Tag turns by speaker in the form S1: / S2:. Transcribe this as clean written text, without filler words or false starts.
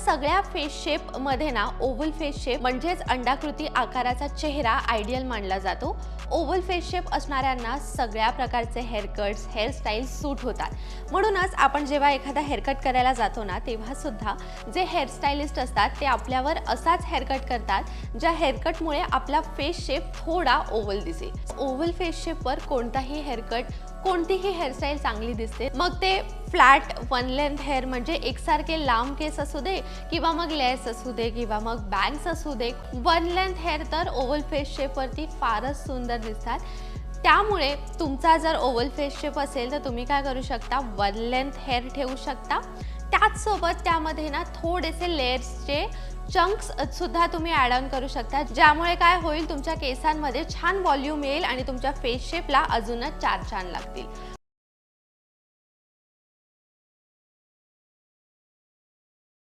S1: सगळ्या face shape मध्ये ना ओव्हल फेस शेप म्हणजेच अंडाकृती आकाराचा चेहरा आयडियल मानला जातो। ओव्हल फेस शेप असणाऱ्यांना सगळ्या प्रकारचे हेअरकट्स हेअरस्टाईल सूट होतात। म्हणूनच आपण जेव्हा एखादा हेअरकट करायला जातो ना तेव्हा सुद्धा जे हेअरस्टायलिस्ट असतात ते आपल्यावर असाच हेअरकट करतात ज्या हेअरकटमुळे आपला फेस शेप थोडा ओव्हल दिसेल। ओव्हल फेस शेपवर कोणताही हेअरकट कोणतीही हेअरस्टाईल चांगली दिसते, मग ते फ्लॅट वन लेंथ हेअर म्हणजे एकसारखे लांब केस असू दे किंवा मग लेस असू दे किंवा मग बँग्स असू दे, वन लेंथ हेअर तर ओव्हल फेस शेपवरती फारच सुंदर दिसतात। त्यामुळे तुमचा जर ओव्हल फेस शेप असेल तर तुम्ही काय करू शकता, वन लेंथ हेअर ठेवू शकता। त्याचसोबत त्यामध्ये ना थोडेसे लेयर्सचे चंक्स सुद्धा तुम्ही ॲड ऑन करू शकता, ज्यामुळे काय होईल तुमच्या केसांमध्ये छान व्हॉल्यूम येईल आणि तुमच्या फेस शेपला अजूनच चार छान लागतील।